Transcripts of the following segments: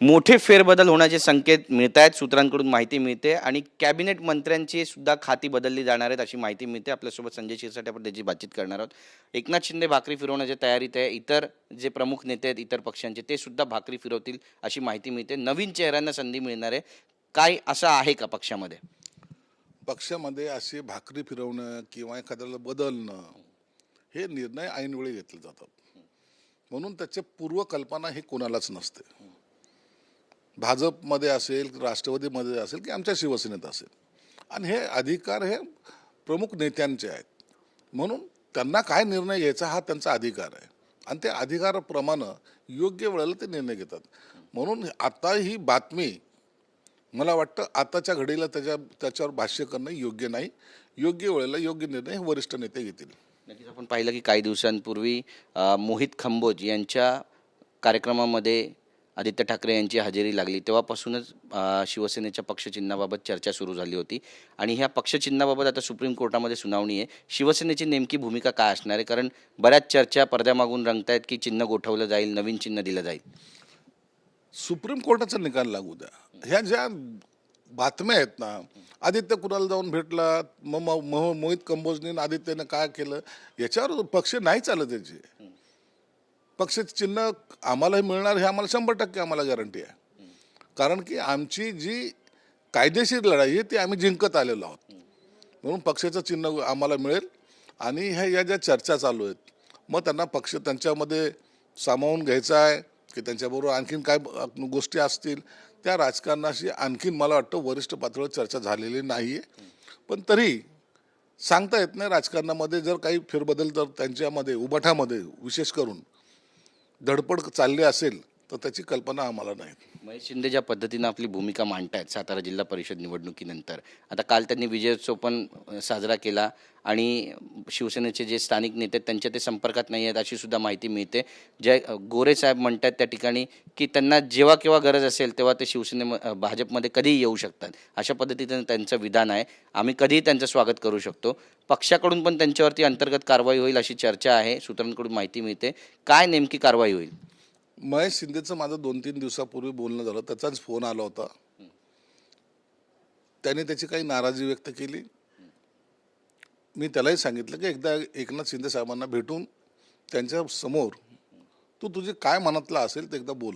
मोठे फेरबदल होण्याचे संकेत मिळत आहेत, सूत्रांकडून माहिती मिळते आणि कॅबिनेट मंत्र्यांची सुद्धा खाती बदलली जाणार आहेत अशी माहिती मिळते. आपल्यासोबत संजय शिरसाट आपण त्याची बातचीत करणार आहोत. एकनाथ शिंदे भाकरी फिरवण्याच्या तयारीत आहे. इतर जे प्रमुख नेते आहेत इतर पक्षांचे ते सुद्धा भाकरी फिरवतील अशी माहिती मिळते. नवीन चेहऱ्यांना संधी मिळणार आहे. काय असं आहे का पक्षामध्ये? पक्षामध्ये असे भाकरी फिरवणं किंवा एखाद्याला बदलणं हे निर्णय ऐनवेळी घेतले जातात. म्हणून त्याच्या पूर्वकल्पना हे कोणालाच नसते. भाजपमध्ये असेल, राष्ट्रवादीमध्ये असेल की आमच्या शिवसेनेत असेल, आणि हे अधिकार हे प्रमुख नेत्यांचे आहेत. म्हणून त्यांना काय निर्णय घ्यायचा हा त्यांचा अधिकार आहे आणि त्या अधिकाराप्रमाणे योग्य वेळेला ते निर्णय घेतात. म्हणून आता ही बातमी मला वाटतं आताच्या घडीला त्याच्यावर भाष्य करणं योग्य नाही. योग्य वेळेला योग्य निर्णय हे वरिष्ठ नेते घेतील. नक्कीच आपण पाहिलं की काही दिवसांपूर्वी मोहित खंबोज यांच्या कार्यक्रमामध्ये आदित्य ठाकरे यांची हजेरी लागली. तेव्हापासूनच शिवसेनेच्या पक्षचिन्हाबाबत चर्चा सुरू झाली होती आणि ह्या पक्षचिन्हाबाबत आता सुप्रीम कोर्टामध्ये सुनावणी आहे. शिवसेनेची नेमकी भूमिका काय असणार आहे? कारण बऱ्याच चर्चा पडद्यामागून रंगतायत की चिन्ह गोठवलं जाईल, नवीन चिन्ह दिलं जाईल. सुप्रीम कोर्टाचा निकाल लागू द्या. ह्या ज्या बातम्या आहेत ना, आदित्य कुणाला जाऊन भेटला, मोहित कंबोजने आदित्यने काय केलं, याच्यावर पक्ष नाही चालत. याची पक्षाचे चिन्ह आम्हालाही मिळणार हे आम्हाला 100% आम्हाला गॅरंटी आहे. कारण की आमची जी कायदेशीर लढाई आहे ती आम्ही जिंकत आलेलो आहोत. म्हणून पक्षाचं चिन्ह आम्हाला मिळेल. आणि या ज्या चर्चा चालू आहेत, मग त्यांना पक्ष त्यांच्यामध्ये सामावून घ्यायचा आहे की त्यांच्याबरोबर आणखीन काय गोष्टी असतील, त्या राजकारणाशी आणखीन मला वाटतं वरिष्ठ पातळीवर चर्चा झालेली नाही आहे. पण तरी सांगता येत नाही. राजकारणामध्ये जर काही फेरबदल जर त्यांच्यामध्ये उबाठामध्ये विशेष करून धडपड चालली असेल तर त्याची कल्पना आम्हाला नाही. महेश शिंदे ज्या पद्धतीनं आपली भूमिका मांडतायत सातारा जिल्हा परिषद निवडणुकीनंतर, आता काल त्यांनी विजयोत्सव पण साजरा केला आणि शिवसेनेचे जे स्थानिक नेते आहेत त्यांच्या ते संपर्कात नाही आहेत अशी सुद्धा माहिती मिळते. जय गोरे साहेब म्हणतात त्या ठिकाणी की त्यांना जेव्हा केव्हा गरज असेल तेव्हा ते भाजपमध्ये कधीही येऊ शकतात. अशा पद्धतीनं त्यांचं विधान आहे. आम्ही कधीही त्यांचं स्वागत करू शकतो. पक्षाकडून पण त्यांच्यावरती अंतर्गत कारवाई होईल अशी चर्चा आहे, सूत्रांकडून माहिती मिळते. काय नेमकी कारवाई होईल? महेश शिंदेचं माझं 2-3 दिवसापूर्वी बोलणं झालं, त्याचाच फोन आला होता. त्याने त्याची काही नाराजी व्यक्त केली. मी त्यालाही सांगितलं की एकदा एकनाथ शिंदे साहेबांना भेटून त्यांच्या समोर तू तुझे काय मनातलं असेल ते एकदा बोल.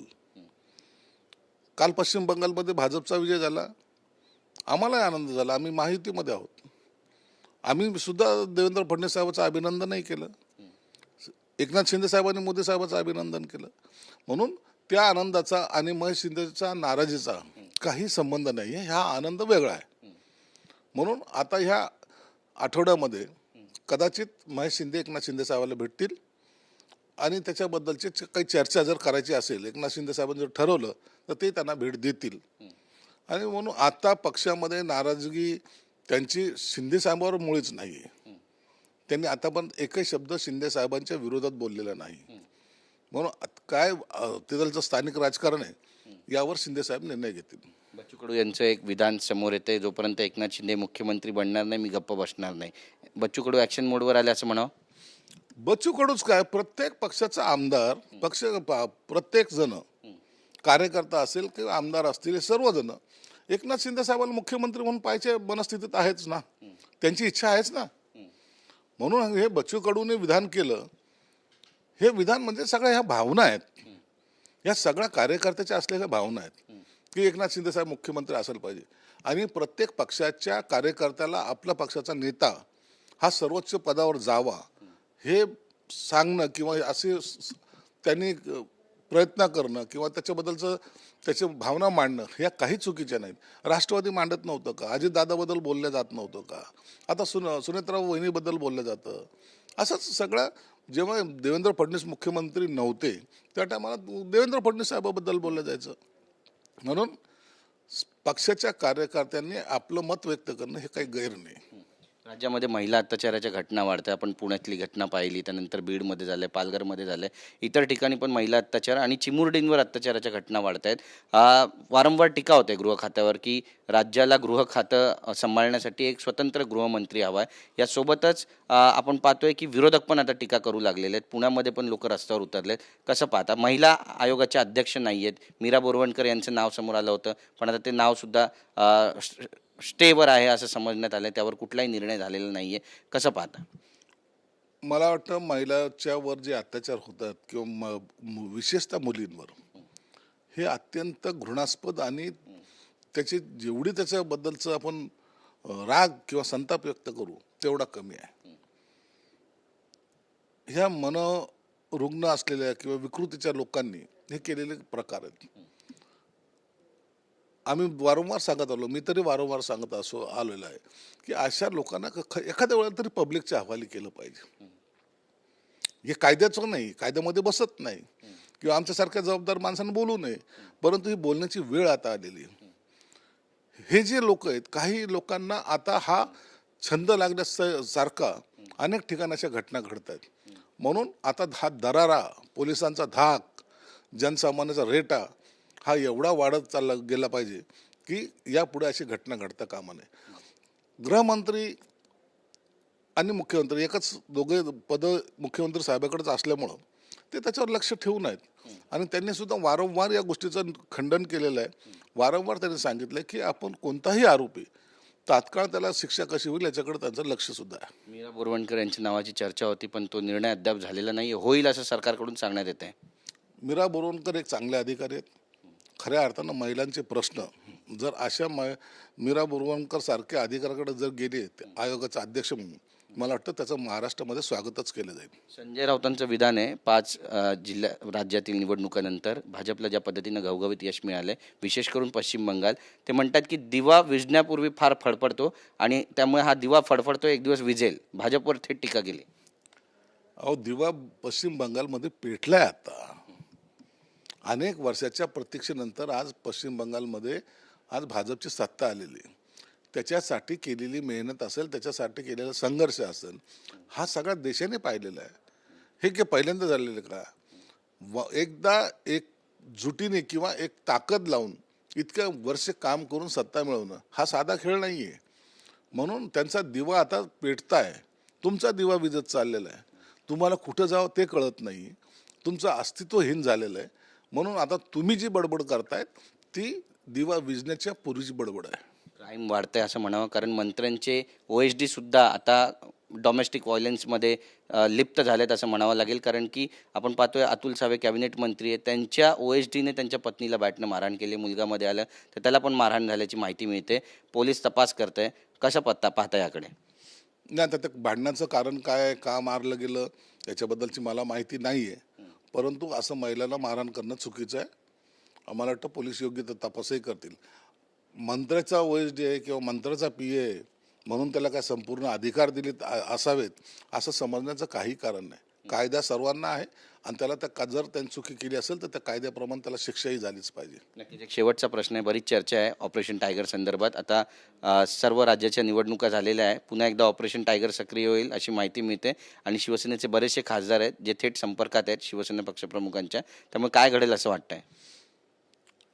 काल पश्चिम बंगालमध्ये भाजपचा विजय झाला, आम्हालाही आनंद झाला. आम्ही महायुतीमध्ये आहोत. आम्ही सुद्धा देवेंद्र फडणवीस साहेबांचं अभिनंदनही केलं. एकनाथ शिंदे साहेबांनी मोदी साहेबांचं अभिनंदन केलं. म्हणून त्या आनंदाचा आणि महेश शिंदेचा नाराजीचा काही संबंध नाही आहे. हा आनंद वेगळा आहे. म्हणून आता ह्या आठवड्यामध्ये कदाचित महेश शिंदे एकनाथ शिंदे साहेबांना भेटतील आणि त्याच्याबद्दलची काही चर्चा जर करायची असेल, एकनाथ शिंदे साहेबांनी जर ठरवलं तर ते त्यांना भेट देतील. आणि म्हणून आता पक्षामध्ये नाराजगी त्यांची शिंदे साहेबांवर मुळीच नाही आहे. त्यांनी आतापर्यंत एकही शब्द शिंदे साहेबांच्या विरोधात बोललेला नाही. म्हणून काय तिथलचं स्थानिक राजकारण आहे यावर शिंदे साहेब निर्णय घेतील. बच्चू कडू यांचं एक विधान समोर येते, जोपर्यंत एकनाथ शिंदे मुख्यमंत्री बनणार नाही मी गप्प बसणार नाही. बच्चू कडू ॲक्शन मोडवर आले असं म्हणावं? बच्चू कडूच काय, प्रत्येक पक्षाचा आमदार, प्रत्येक जण कार्यकर्ता असेल किंवा आमदार असतील, हे सर्वजण एकनाथ शिंदे साहेबांना मुख्यमंत्री म्हणून पाहिजे मनस्थितीत आहेच ना. त्यांची इच्छा आहेच ना. म्हणून हे बच्चू कडूने विधान केलं. हे विधान म्हणजे सगळ्या ह्या भावना आहेत, ह्या सगळ्या कार्यकर्त्याच्या असलेल्या भावना आहेत की एकनाथ शिंदे साहेब मुख्यमंत्री असायला पाहिजे. आणि प्रत्येक पक्षाच्या कार्यकर्त्याला आपला पक्षाचा नेता हा सर्वोच्च पदावर जावा हे सांगणं किंवा असे त्यांनी प्रयत्न करणं किंवा त्याच्याबद्दलचं त्याची भावना मांडणं ह्या काही चुकीच्या नाहीत. राष्ट्रवादी मांडत नव्हतं का? अजितदादाबद्दल बोललं जात नव्हतं का? आता सुनेत्राव वहिनीबद्दल बोललं जातं. असंच सगळं जेव्हा देवेंद्र फडणवीस मुख्यमंत्री नव्हते त्या टायमाला देवेंद्र फडणवीस साहेबाबद्दल बोललं जायचं. म्हणून पक्षाच्या कार्यकर्त्यांनी आपलं मत व्यक्त करणं हे काही गैर नाही. राज्यामध्ये महिला अत्याचाराच्या घटना वाढतात. आपण पुण्यातली घटना पाहिली, त्यानंतर बीडमध्ये झालं, पालघरमध्ये झालं, इतर ठिकाणी पण महिला अत्याचार आणि चिमुरडींवर अत्याचाराच्या घटना वाढत आहेत. वारंवार टीका होते गृह खात्यावर की राज्याला गृह खातं सांभाळण्यासाठी एक स्वतंत्र गृहमंत्री हवा आहे. यासोबतच आपण पाहतोय की विरोधक पण आता टीका करू लागलेले आहेत. पुण्यामध्ये पण लोक रस्त्यावर उतरलेत. कसं पाहता? महिला आयोगाचे अध्यक्ष नाही आहेत. मीरा बोरवणकर यांचं नाव समोर आलं होतं, पण आता ते नावसुद्धा स्टेवर आहे असं समजण्यात आलं. त्यावर कुठलाही निर्णय झालेला नाही आहे. कसं पाहता? मला वाटतं महिलाच्या वर जे अत्याचार होतात किंवा विशेषतः मुलींवर, हे अत्यंत घृणास्पद आणि त्याची जेवढी त्याच्याबद्दलचं आपण राग किंवा संताप व्यक्त करू तेवढा कमी आहे. ह्या मनोरुग्ण असलेल्या किंवा विकृतीच्या लोकांनी हे केलेले प्रकार आहेत. आम्ही वारंवार सांगत आलो, मी तरी वारंवार सांगत आलेलो आहे की अशा लोकांना एखाद्या वेळेला तरी पब्लिकच्या हवाली केलं पाहिजे. हे कायद्याचं नाही, कायद्यामध्ये बसत नाही किंवा आमच्यासारख्या जबाबदार माणसांनी बोलू नये, परंतु ही बोलण्याची वेळ आता आलेली आहे. हे जे लोक आहेत, काही लोकांना आता हा छंद लागण्यासारखा अनेक ठिकाणी अशा घटना घडत आहेत. म्हणून आता हा दरारा, पोलिसांचा धाक, जनसामान्याचा रेटा हा एवढा वाढत चालला गेला पाहिजे की यापुढे अशी घटना घडता कामा नये. गृहमंत्री आणि मुख्यमंत्री एकच दोघे पद मुख्यमंत्री साहेबाकडेच असल्यामुळं ते त्याच्यावर लक्ष ठेवून आहेत आणि त्यांनी सुद्धा वारंवार या गोष्टीचं खंडन केलेलं आहे. वारंवार त्यांनी सांगितलं की आपण कोणताही आरोपी तात्काळ त्याला शिक्षा कशी होईल याच्याकडे त्यांचं लक्ष सुद्धा आहे. मीरा बोरवणकर यांच्या नावाची चर्चा होती, पण तो निर्णय अद्याप झालेला नाही. होईल असं सरकारकडून सांगण्यात येत आहे. मीरा बोरवणकर एक चांगले अधिकारी आहेत. खऱ्या अर्थानं महिलांचे प्रश्न जर अशा मीरा बोरवणकर सारख्या अधिकाऱ्याकडे जर गेले आयोगाचा अध्यक्ष म्हणून, मला वाटतं त्याचं महाराष्ट्रामध्ये स्वागतच केलं जाईल. संजय राऊतांचं विधान आहे, 5 राज्यातील निवडणुकानंतर भाजपला ज्या पद्धतीनं घवघवीत यश मिळालं आहे, विशेष करून पश्चिम बंगाल. ते म्हणतात की दिवा विझण्यापूर्वी फार फडफडतो आणि त्यामुळे हा दिवा फडफडतो, एक दिवस विझेल. भाजपवर थेट टीका केली. अहो, दिवा पश्चिम बंगालमध्ये पेटलाय आता. अनेक वर्षाच्या प्रतीक्षेनंतर आज पश्चिम बंगालमध्ये आज भाजपची सत्ता आलेली. त्याच्यासाठी केलेली मेहनत असेल, त्याच्यासाठी केलेला संघर्ष असेल, हा सगळ्या देशाने पाहिलेला आहे. हे की पहिल्यांदा झालेलं का? एकदा एक जुटीने किंवा एक ताकद लावून इतकं वर्ष काम करून सत्ता मिळवणं हा साधा खेळ नाही आहे. म्हणून त्यांचा दिवा आता पेटताय. तुमचा दिवा विजत चाललेला आहे. तुम्हाला कुठं जावं ते कळत नाही. तुमचं अस्तित्वहीन झालेलं आहे. म्हणून आता तुम्ही जी बडबड करतायत ती दिवा विझण्याच्या पूर्वीची बडबड आहे. क्राईम वाढतंय असं म्हणावं, कारण मंत्र्यांचे OSD सुद्धा आता डोमेस्टिक व्हायलन्समध्ये लिप्त झालेत असं म्हणावं लागेल. कारण की आपण पाहतोय अतुल सावे कॅबिनेट मंत्री आहेत, त्यांच्या OSDने त्यांच्या पत्नीला बॅटनं मारहाण केली. मुलगामध्ये आलं तर त्याला पण मारहाण झाल्याची माहिती मिळते. पोलीस तपास करत आहे. कसं पाहता याकडे? नाही, आता त्या भांडणाचं कारण काय, का मारलं गेलं याच्याबद्दलची मला माहिती नाही आहे. परंतु असं महिलांना मारहाण करणं चुकीचं आहे. आम्हाला वाटतं पोलीस योग्य तपासही करतील. मंत्र्याचा OSD आहे किंवा मंत्र्याचा PA आहे म्हणून त्याला काय संपूर्ण अधिकार दिले असावेत असं समजण्याचं काही कारण नाही. कायदा सर्वांना आहे आणि त्याला जर त्यांनी चुकी केली असेल तर त्या कायद्याप्रमाणे त्याला शिक्षाही झालीच पाहिजे. नक्कीच. एक शेवटचा प्रश्न आहे. बरीच चर्चा आहे ऑपरेशन टायगर संदर्भात. आता सर्व राज्याच्या निवडणुका झालेल्या आहे. पुन्हा एकदा ऑपरेशन टायगर सक्रिय होईल अशी माहिती मिळते आणि शिवसेनेचे बरेचसे खासदार आहेत जे थेट संपर्कात आहेत शिवसेना पक्षप्रमुखांच्या. त्यामुळे काय घडेल असं वाटतंय?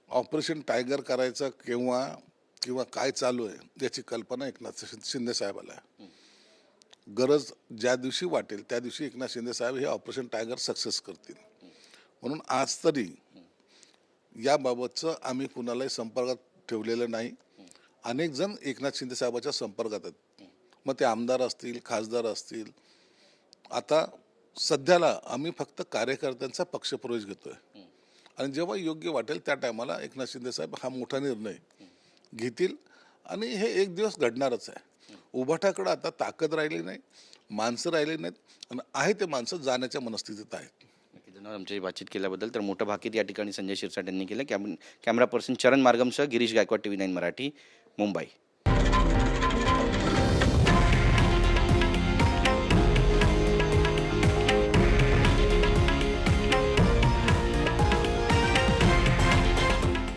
ऑपरेशन टायगर करायचं किंवा काय चालू आहे याची कल्पना एकनाथ शिंदे साहेबाला आहे. गरज ज्या दिवशी वाटेल त्या दिवशी एकनाथ शिंदे साहेब हे ऑपरेशन टायगर सक्सेस करतील. म्हणून आज तरी याबाबतचं आम्ही कुणालाही संपर्कात ठेवलेलं नाही. अनेक जण एकनाथ शिंदे साहेबाच्या संपर्कात आहेत. मग ते आमदार असतील, खासदार असतील. आता सध्याला आम्ही फक्त कार्यकर्त्यांचा पक्षप्रवेश घेतोय आणि जेव्हा योग्य वाटेल त्या टायमाला एकनाथ शिंदे साहेब हा मोठा निर्णय घेतील आणि हे एक दिवस घडणारच आहे. उभाटाकडे आता ताकद राहिली नाही, माणसं राहिली नाहीत आणि आहे ते माणसं जाण्याच्या मनस्थितीत आहेत. धन्यवाद आमच्याशी बातचीत केल्याबद्दल. तर मोठं भाकीत या ठिकाणी संजय शिरसाट यांनी केलं. कॅमेरा पर्सन चरण मार्गमसह गिरीश गायकवाड, TV9 मराठी, मुंबई.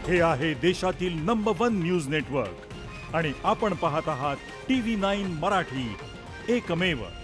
हे आहे देशातील नंबर 1 न्यूज नेटवर्क आणि आपण पाहत आहात TV9 मराठी, एकमेव